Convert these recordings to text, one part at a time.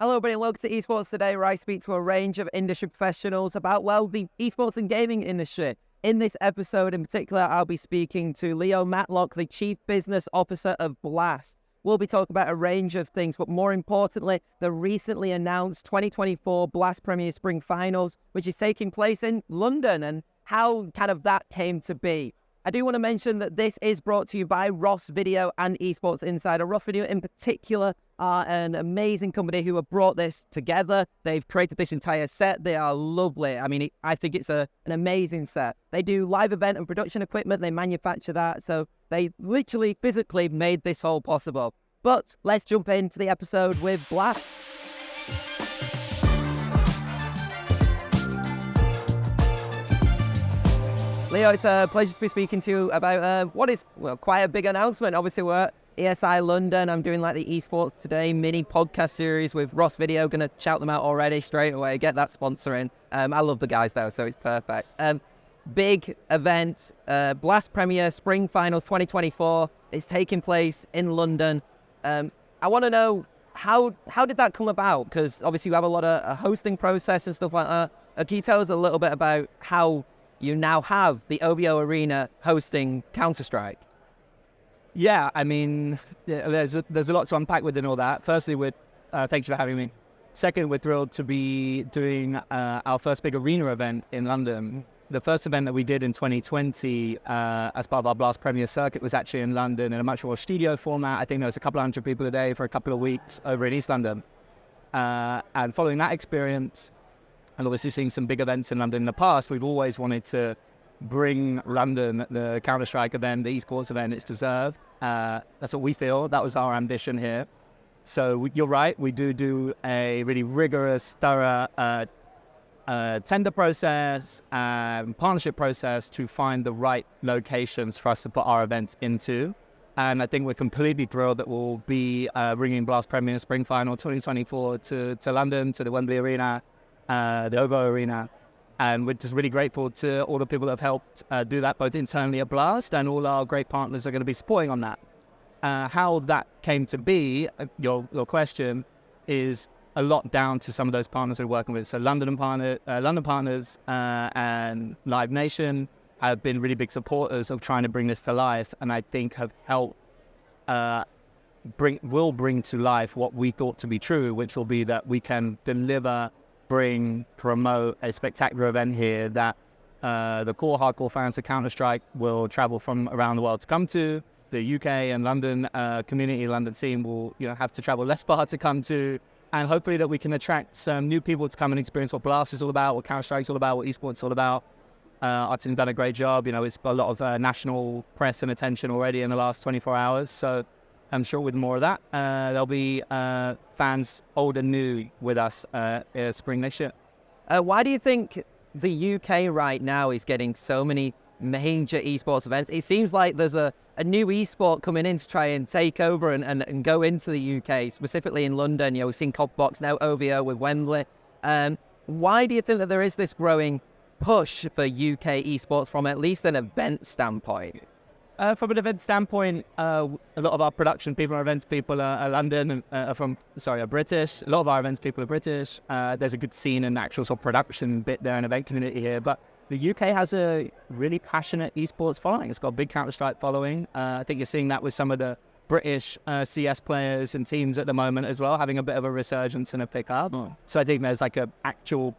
Hello, everybody, and welcome to Esports Today, where I speak to a range of industry professionals about, the esports and gaming industry. In this episode in particular, I'll be speaking to Leo Matlock, the Chief Business Officer of Blast. We'll be talking about a range of things, but more importantly, the recently announced 2024 Blast Premier Spring Finals, which is taking place in London, and how that came to be. I do want to mention that this is brought to you by Ross Video and Esports Insider. Ross Video in particular are an amazing company who have brought this together. They've created this entire set. They are lovely. I mean, I think it's an amazing set. They do live event and production equipment. They manufacture that. So they literally, physically made this all possible. But let's jump into the episode with Blast. Leo, it's a pleasure to be speaking to you about what is quite a big announcement. Obviously, we're at ESI London. I'm doing the Esports Today mini podcast series with Ross Video. Going to shout them out already straight away. Get that sponsoring. I love the guys though, so it's perfect. Big event, Blast Premier Spring Finals 2024. It's taking place in London. I want to know how did that come about? Because obviously you have a lot of a hosting process and stuff like that. Can you tell us a little bit about how you now have the OVO Arena hosting Counter-Strike? Yeah, I mean, there's a lot to unpack within all that. Firstly, thanks for having me. Second, we're thrilled to be doing our first big arena event in London. The first event that we did in 2020 as part of our Blast Premier Circuit was actually in London in a much more studio format. I think there was a couple hundred people a day for a couple of weeks over in East London. And following that experience, and obviously seeing some big events in London in the past, we've always wanted to bring London, the Counter-Strike event, the esports event, it's deserved. That's what we feel. That was our ambition here. So you're right, we do a really rigorous, thorough tender process and partnership process to find the right locations for us to put our events into. And I think we're completely thrilled that we'll be bringing Blast Premier Spring Final 2024 to London, to the Wembley Arena, the OVO Arena, and we're just really grateful to all the people that have helped do that, both internally at Blast, and all our great partners are going to be supporting on that. How that came to be, your question, is a lot down to some of those partners we're working with. So London partners and Live Nation have been really big supporters of trying to bring this to life, and I think have helped will bring to life what we thought to be true, which will be that we can deliver, promote a spectacular event here that the core hardcore fans of Counter-Strike will travel from around the world to come to. The UK and London community, London scene will have to travel less far to come to, and hopefully that we can attract some new people to come and experience what Blast is all about, what Counter-Strike is all about, what esports is all about. Our team's done a great job. It's got a lot of national press and attention already in the last 24 hours. So I'm sure with more of that, there'll be fans old and new with us spring next year. Why do you think the UK right now is getting so many major esports events? It seems like there's a new esport coming in to try and take over and go into the UK, specifically in London. We've seen Copbox, now OVO with Wembley. Why do you think that there is this growing push for UK esports from at least an event standpoint? From an event standpoint, a lot of our production people, our events people are London, are British. A lot of our events people are British. There's a good scene and actual sort of production bit there and event community here. But the UK has a really passionate esports following. It's got a big Counter-Strike following. I think you're seeing that with some of the British CS players and teams at the moment as well, having a bit of a resurgence and a pick-up. So I think there's an actual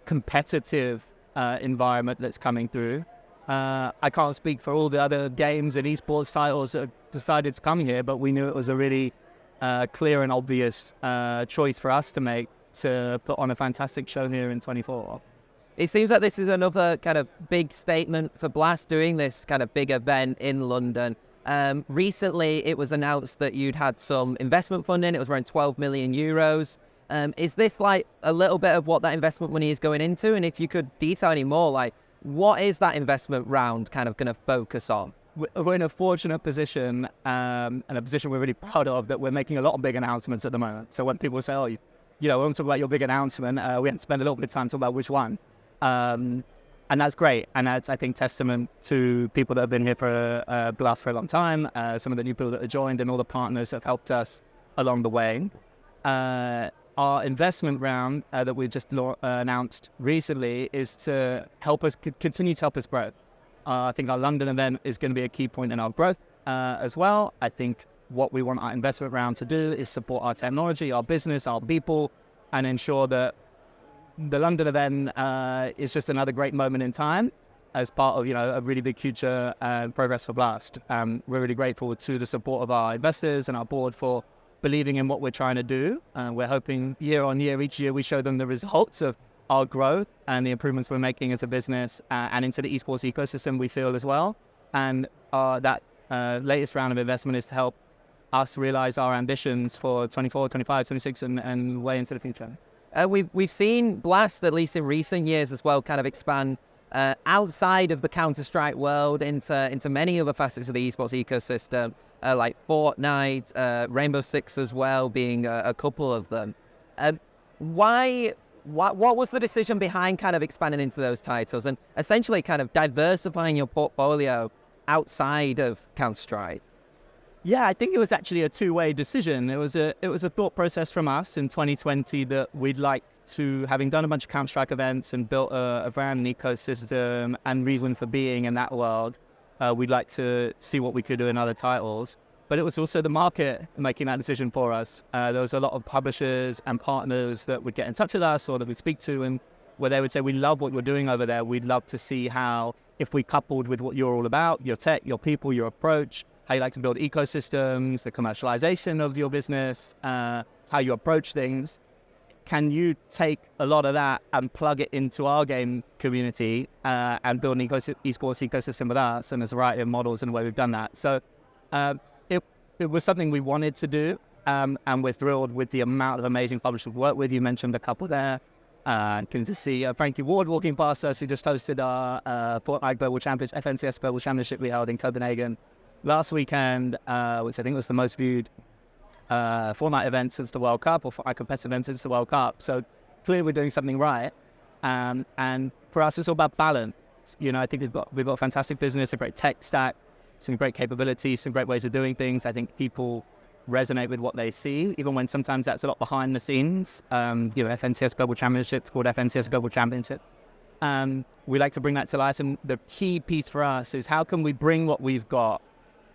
competitive environment that's coming through. I can't speak for all the other games and esports titles that decided to come here, but we knew it was a really clear and obvious choice for us to make to put on a fantastic show here in 24. It seems like this is another kind of big statement for Blast doing this kind of big event in London. Recently, it was announced that you'd had some investment funding. It was around 12 million euros. Is this a little bit of what that investment money is going into? And if you could detail any more, what is that investment round kind of going to focus on? We're in a fortunate position, and a position we're really proud of, that we're making a lot of big announcements at the moment. So when people say, we want to talk about your big announcement, we have to spend a little bit of time talking about which one. And that's great. And that's, I think, testament to people that have been here for Blast for a long time, some of the new people that have joined, and all the partners that have helped us along the way. our investment round that we just announced recently is to help us continue to help us grow. I think our London event is going to be a key point in our growth as well. I think what we want our investment round to do is support our technology, our business, our people, and ensure that the London event is just another great moment in time as part of, a really big future progress for Blast. We're really grateful to the support of our investors and our board for believing in what we're trying to do. We're hoping year on year, each year, we show them the results of our growth and the improvements we're making as a business and into the esports ecosystem, we feel as well. And that latest round of investment is to help us realize our ambitions for 24, 25, 26 and way into the future. We've seen Blast, at least in recent years as well, kind of expand outside of the Counter-Strike world into many other facets of the esports ecosystem, like Fortnite, Rainbow Six as well, being a couple of them. What was the decision behind kind of expanding into those titles and essentially kind of diversifying your portfolio outside of Counter-Strike? Yeah, I think it was actually a two-way decision. It was a thought process from us in 2020 that we'd like to, having done a bunch of Counter-Strike events and built a brand and ecosystem and reason for being in that world, we'd like to see what we could do in other titles. But it was also the market making that decision for us. There was a lot of publishers and partners that would get in touch with us or that we'd speak to, and where they would say, we love what you're doing over there. We'd love to see how, if we coupled with what you're all about, your tech, your people, your approach, how you like to build ecosystems, the commercialization of your business, how you approach things, can you take a lot of that and plug it into our game community and build an esports ecosystem with us? And there's a variety of models and the way we've done that. So it was something we wanted to do, and we're thrilled with the amount of amazing publishers we work with. You mentioned a couple there. Good to see Frankie Ward walking past us, who just hosted our Fortnite Global Championship, FNCS Global Championship we held in Copenhagen last weekend, which I think was the most viewed Fortnite event since the World Cup, or Fortnite competitive event since the World Cup. So clearly we're doing something right. And for us, it's all about balance. I think we've got a fantastic business, a great tech stack, some great capabilities, some great ways of doing things. I think people resonate with what they see, even when sometimes that's a lot behind the scenes. FNCS Global Championship, it's called FNCS Global Championship. We like to bring that to life. And the key piece for us is how can we bring what we've got,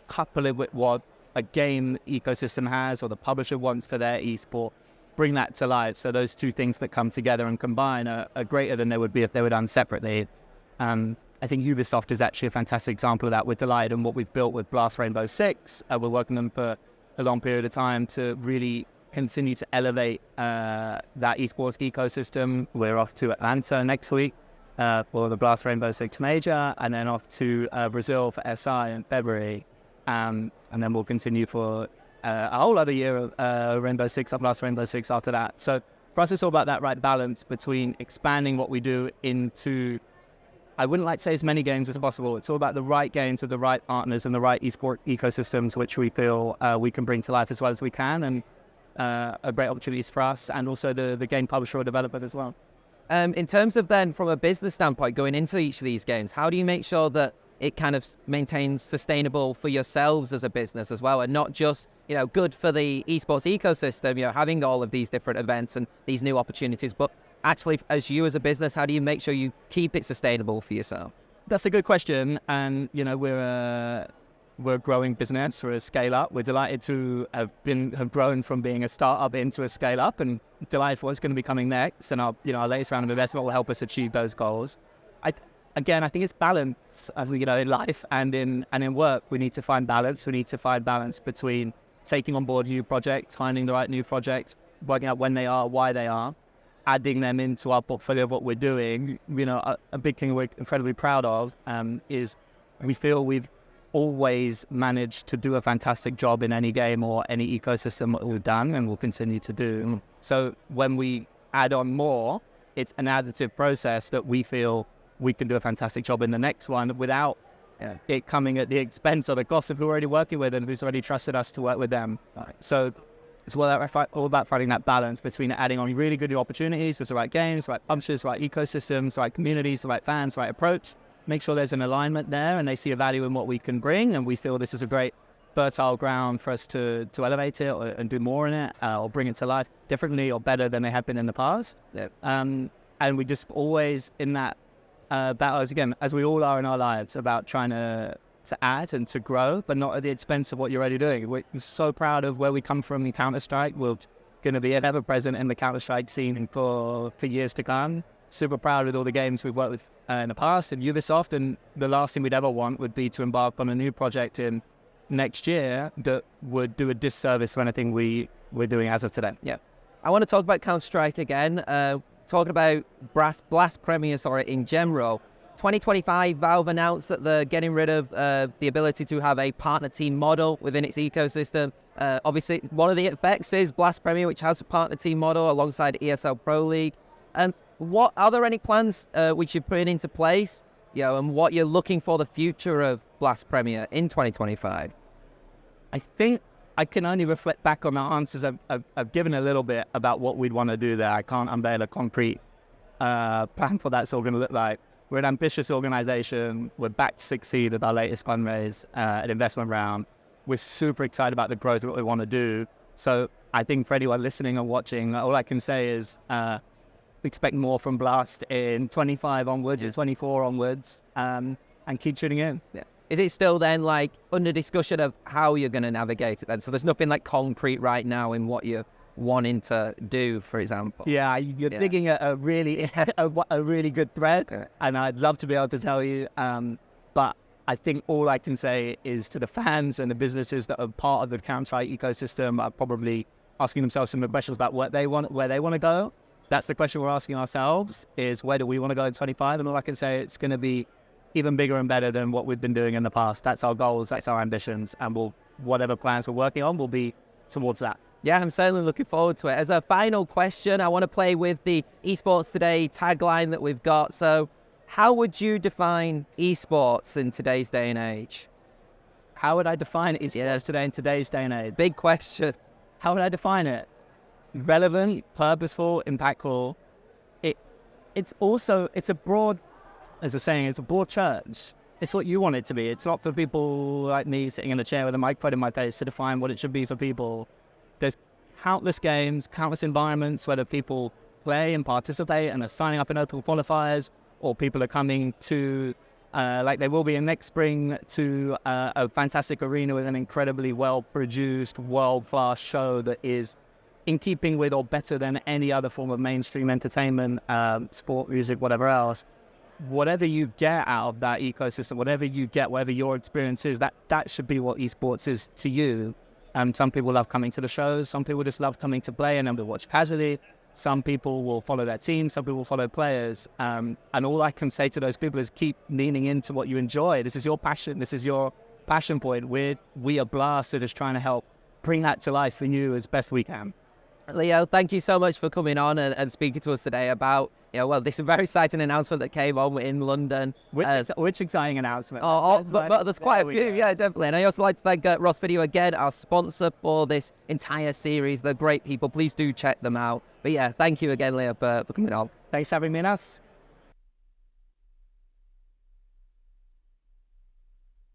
couple it with what a game ecosystem has or the publisher wants for their esport, bring that to life. So those two things that come together and combine are greater than they would be if they were done separately. I think Ubisoft is actually a fantastic example of that. We're delighted in what we've built with Blast Rainbow Six. We're working them for a long period of time to really continue to elevate that esports ecosystem. We're off to Atlanta next week for the Blast Rainbow Six Major, and then off to Brazil for SI in February. And then we'll continue for a whole other year of Rainbow Six, Blast Rainbow Six after that. So for us, it's all about that right balance between expanding what we do into, I wouldn't like to say as many games as possible. It's all about the right games with the right partners and the right esport ecosystems, which we feel we can bring to life as well as we can, and a great opportunities for us and also the game publisher or developer as well. In terms of then, from a business standpoint, going into each of these games, how do you make sure that it kind of maintains sustainable for yourselves as a business as well, and not just, good for the esports ecosystem, having all of these different events and these new opportunities, but actually, as you as a business, how do you make sure you keep it sustainable for yourself? That's a good question. And, we're a growing business. We're a scale up. We're delighted to have grown from being a startup into a scale up, and delighted for what's going to be coming next. And our latest round of investment will help us achieve those goals. I think it's balance, in life and in work. We need to find balance. We need to find balance between taking on board new projects, finding the right new projects, working out when they are, why they are, adding them into our portfolio of what we're doing. A big thing we're incredibly proud of is we feel we've always managed to do a fantastic job in any game or any ecosystem that we've done and will continue to do. So when we add on more, it's an additive process that we feel we can do a fantastic job in the next one without it coming at the expense or the cost of who we're already working with and who's already trusted us to work with them. Right. So it's all about finding that balance between adding on really good new opportunities with the right games, the right publishers, the right ecosystems, the right communities, the right fans, the right approach. Make sure there's an alignment there and they see a value in what we can bring, and we feel this is a great fertile ground for us to elevate it and do more in it, or bring it to life differently or better than they have been in the past. Yep. And we just always in that battle, again, as we all are in our lives, about trying to add and to grow, but not at the expense of what you're already doing. We're so proud of where we come from in Counter-Strike. We're going to be ever present in the Counter-Strike scene for years to come. Super proud with all the games we've worked with in the past and Ubisoft, and the last thing we'd ever want would be to embark on a new project in next year that would do a disservice to anything we're doing as of today. Yeah. I want to talk about Counter-Strike again, talking about Blast Premier, in general. 2025, Valve announced that they're getting rid of the ability to have a partner team model within its ecosystem. Obviously, one of the effects is Blast Premier, which has a partner team model alongside ESL Pro League. What are there any plans which you're putting into place, and what you're looking for the future of Blast Premier in 2025? I think I can only reflect back on the answers I've given a little bit about what we'd want to do there. I can't unveil a concrete plan for that's all going to look like. We're an ambitious organization. We're back to succeed with our latest fundraise, an investment round. We're super excited about the growth of what we want to do. So I think for anyone listening or watching, all I can say is expect more from Blast in 25 onwards, 24 onwards, and keep tuning in. Yeah. Is it still then under discussion of how you're going to navigate it then? So there's nothing concrete right now in what you're wanting to do, for example? Yeah, you're digging a really a really good thread, and I'd love to be able to tell you, but I think all I can say is to the fans and the businesses that are part of the Counter-Strike ecosystem are probably asking themselves some questions about where they want to go. That's the question we're asking ourselves, is where do we want to go in 25? And all I can say, it's going to be even bigger and better than what we've been doing in the past. That's our goals, that's our ambitions, and whatever plans we're working on will be towards that. Yeah, I'm certainly looking forward to it. As a final question, I want to play with the Esports Today tagline that we've got. So how would you define esports in today's day and age? How would I define esports today in today's day and age? Big question. How would I define it? Relevant, purposeful, impactful. It's a broad, as a saying, it's a broad church. It's what you want it to be. It's not for people like me sitting in a chair with a microphone in my face to define what it should be for people. There's countless games, countless environments, whether people play and participate and are signing up in open qualifiers, or people are coming to, like they will be in next spring, to a fantastic arena with an incredibly well-produced, world-class show that is in keeping with or better than any other form of mainstream entertainment, sport, music, whatever else. Whatever you get out of that ecosystem, whatever your experience is, that should be what esports is to you. Some people love coming to the shows. Some people just love coming to play and then to watch casually. Some people will follow their team. Some people will follow players. And all I can say to those people is keep leaning into what you enjoy. This is your passion. This is your passion point. We are Blast at just trying to help bring that to life for you as best we can. Leo, thank you so much for coming on and speaking to us today about, this very exciting announcement that came on in London. Which exciting announcement? But there's quite a few, definitely. And I also like to thank Ross Video again, our sponsor for this entire series. They're great people. Please do check them out. But thank you again, Leo, for coming on. Thanks for having me, Nas.